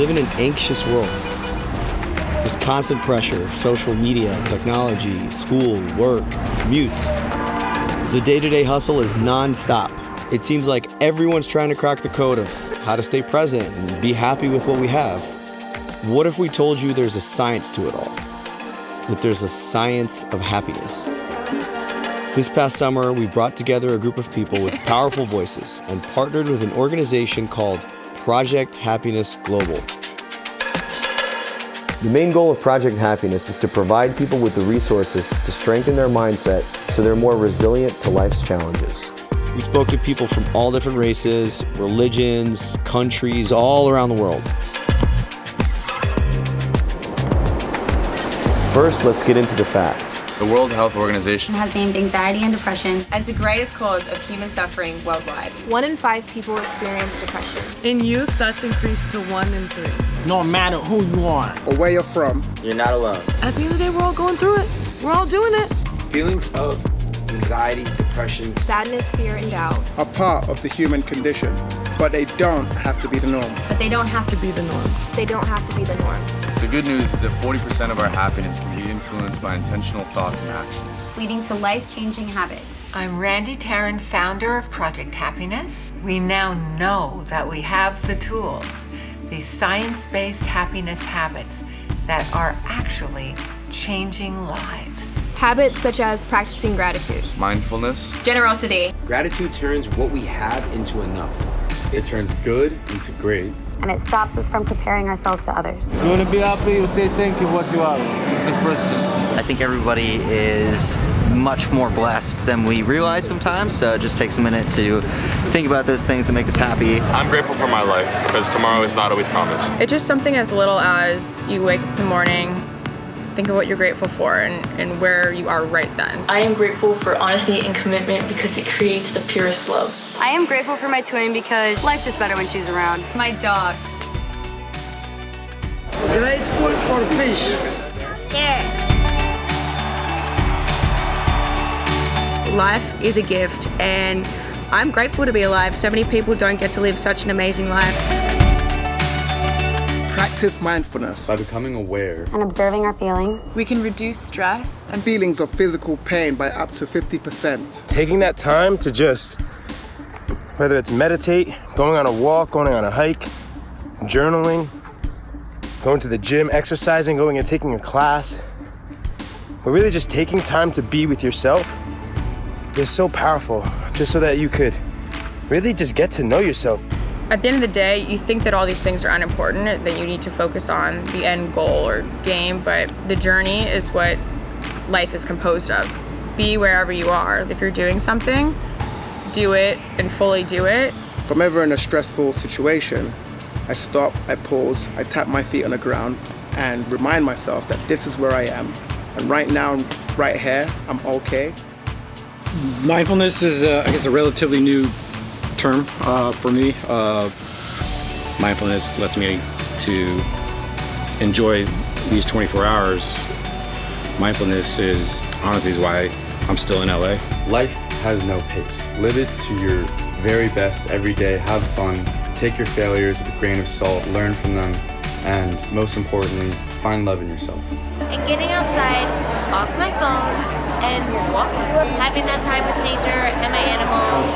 live in an anxious world. There's constant pressure, social media, technology, school, work, commutes. The day-to-day hustle is non-stop. It seems like everyone's trying to crack the code of how to stay present and be happy with what we have. What if we told you there's a science to it all? That there's a science of happiness. This past summer, we brought together a group of people with powerful voices and partnered with an organization called Project Happiness Global. The main goal of Project Happiness is to provide people with the resources to strengthen their mindset so they're more resilient to life's challenges. We spoke to people from all different races, religions, countries, all around the world. First, let's get into the facts. The World Health Organization has named anxiety and depression as the greatest cause of human suffering worldwide. 1 in 5 people experience depression. In youth, that's increased to 1 in 3. No matter who you are or where you're from, you're not alone. At the end of the day, we're all going through it. We're all doing it. Feelings of anxiety, depression, sadness, fear, and doubt are part of the human condition, but they don't have to be the norm. But they don't have to be the norm. They don't have to be the norm. The good news is that 40% of our happiness can be influenced by intentional thoughts and actions, leading to life-changing habits. I'm Randy Tarrant, founder of Project Happiness. We now know that we have the tools, these science-based happiness habits that are actually changing lives. Habits such as practicing gratitude, mindfulness, generosity. Gratitude turns what we have into enough. It turns good into great. And it stops us from comparing ourselves to others. You want to be happy, you say thank you what you are. It's the first thing. I think everybody is much more blessed than we realize sometimes, so it just takes a minute to think about those things that make us happy. I'm grateful for my life because tomorrow is not always promised. It's just something as little as you wake up in the morning, think of what you're grateful for and where you are right then. I am grateful for honesty and commitment because it creates the purest love. I am grateful for my twin because life's just better when she's around. My dog. Grateful for fish. Yeah. Life is a gift and I'm grateful to be alive. So many people don't get to live such an amazing life. Practice mindfulness. By becoming aware and observing our feelings, we can reduce stress and feelings of physical pain by up to 50%. Taking that time to just, whether it's meditate, going on a walk, going on a hike, journaling, going to the gym, exercising, going and taking a class, but really just taking time to be with yourself is so powerful, just so that you could really just get to know yourself. At the end of the day, you think that all these things are unimportant, that you need to focus on the end goal or game, but the journey is what life is composed of. Be wherever you are. If you're doing something, do it and fully do it. If I'm ever in a stressful situation, I stop, I pause, I tap my feet on the ground and remind myself that this is where I am. And right now, right here, I'm okay. Mindfulness is, I guess, a relatively new term for me. Mindfulness lets me to enjoy these 24 hours. Mindfulness is honestly why I'm still in LA. Life has no pace. Live it to your very best every day. Have fun. Take your failures with a grain of salt. Learn from them. And most importantly, find love in yourself. And getting outside, off my phone, and walking. Having that time with nature and my animals.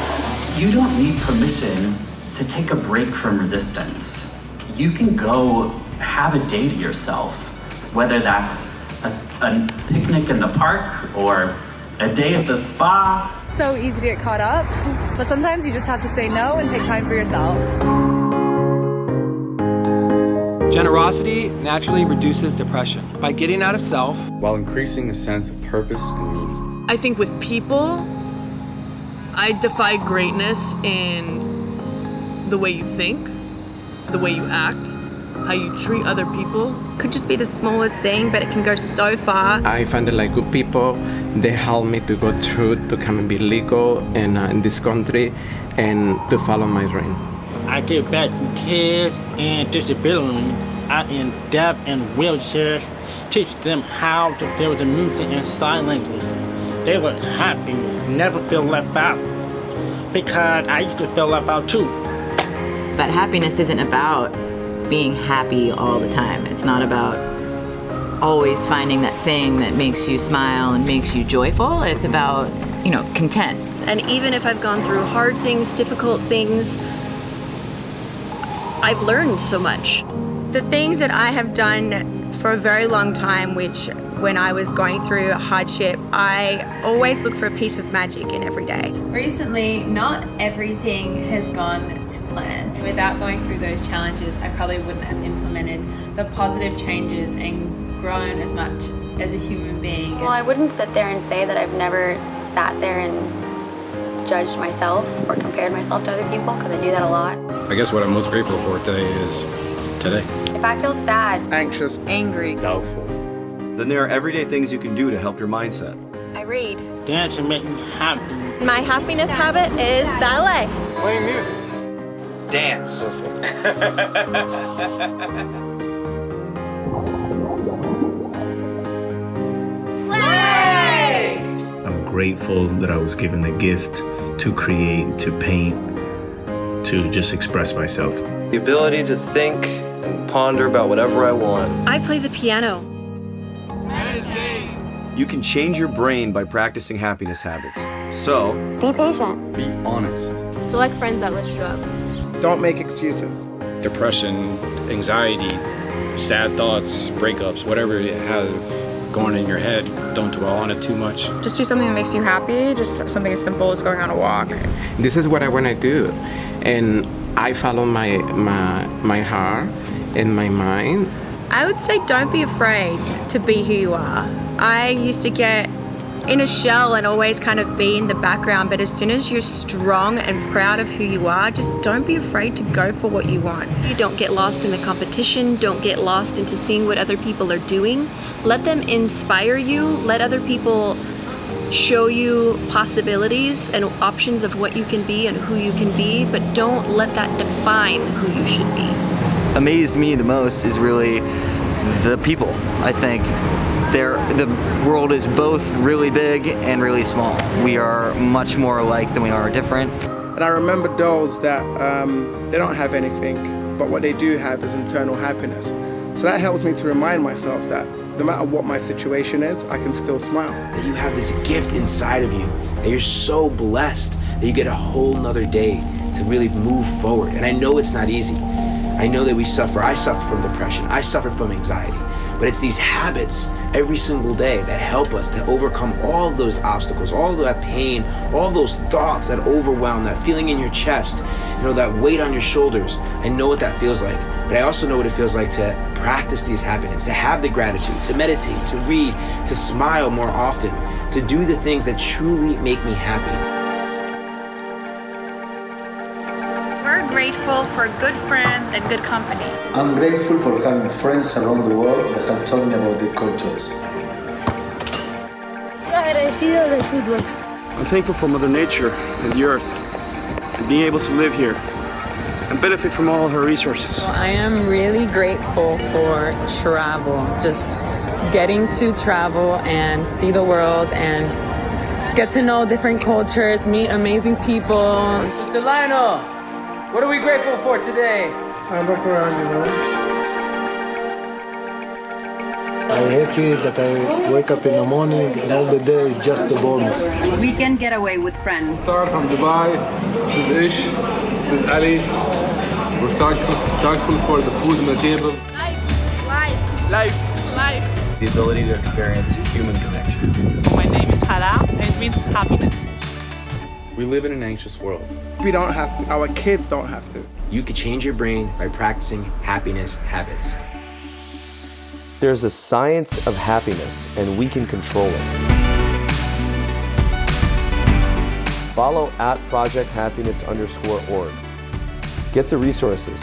You don't need permission to take a break from resistance. You can go have a day to yourself, whether that's a picnic in the park or a day at the spa. So easy to get caught up, but sometimes you just have to say no and take time for yourself. Generosity naturally reduces depression by getting out of self while increasing a sense of purpose and meaning. I think with people, I defy greatness in the way you think, the way you act, how you treat other people. Could just be the smallest thing, but it can go so far. I find that like good people, they help me to go through to come and be legal in this country and to follow my dream. I give back to kids and disabilities out in deaf and wheelchairs, teach them how to build the music and sign language. They were happy, never feel left out, because I used to feel left out too. But happiness isn't about being happy all the time. It's not about always finding that thing that makes you smile and makes you joyful. It's about, you know, content. And even if I've gone through hard things, difficult things, I've learned so much. The things that I have done for a very long time, which when I was going through hardship, I always look for a piece of magic in every day. Recently, not everything has gone to plan. Without going through those challenges, I probably wouldn't have implemented the positive changes and grown as much as a human being. Well, I wouldn't sit there and say that I've never sat there and judged myself or compared myself to other people, because I do that a lot. I guess what I'm most grateful for today is today. If I feel sad, anxious, angry, doubtful, then there are everyday things you can do to help your mindset. I read. Dance and make me happy. My happiness habit is ballet. Playing music. Dance. I'm grateful that I was given the gift to create, to paint, to just express myself. The ability to think and ponder about whatever I want. I play the piano. You can change your brain by practicing happiness habits. So, be patient. Be honest. Select friends that lift you up. Don't make excuses. Depression, anxiety, sad thoughts, breakups, whatever you have going in your head, don't dwell on it too much. Just do something that makes you happy, just something as simple as going on a walk. This is what I want to do, and I follow my heart and my mind. I would say don't be afraid to be who you are. I used to get in a shell and always kind of be in the background, but as soon as you're strong and proud of who you are, just don't be afraid to go for what you want. You don't get lost in the competition, don't get lost into seeing what other people are doing. Let them inspire you, let other people show you possibilities and options of what you can be and who you can be, but don't let that define who you should be. Amazed me the most is really the people. I think the world is both really big and really small. We are much more alike than we are different. And I remember those that they don't have anything, but what they do have is internal happiness. So that helps me to remind myself that no matter what my situation is, I can still smile. That you have this gift inside of you, that you're so blessed that you get a whole nother day to really move forward. And I know it's not easy. I know that we suffer. I suffer from depression. I suffer from anxiety. But it's these habits every single day that help us to overcome all of those obstacles, all of that pain, all of those thoughts that overwhelm, that feeling in your chest, that weight on your shoulders. I know what that feels like. But I also know what it feels like to practice these habits, to have the gratitude, to meditate, to read, to smile more often, to do the things that truly make me happy. We're grateful for good friends and good company. I'm grateful for having friends around the world that have told me about their cultures. Agradecido del fútbol. I'm thankful for Mother Nature and the earth, and being able to live here and benefit from all her resources. Well, I am really grateful for travel, just getting to travel and see the world and get to know different cultures, meet amazing people. Mr. Lionel, what are we grateful for today? I'm Dr. Angelo. I'm happy that I wake up in the morning and all the day is just a bonus. Weekend getaway with friends. Star from Dubai. This is Ish. This is Ali. We're thankful for the food on the table. Life. The ability to experience human connection. My name is Hara, and it means happiness. We live in an anxious world. We don't have to. Our kids don't have to. You can change your brain by practicing happiness habits. There's a science of happiness, and we can control it. Follow @projecthappiness_org. Get the resources,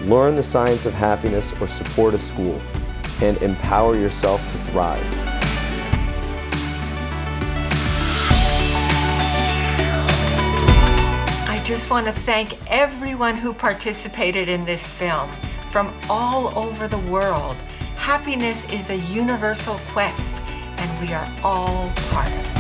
learn the science of happiness or support a school, and empower yourself to thrive. I just want to thank everyone who participated in this film from all over the world. Happiness is a universal quest, and we are all part of it.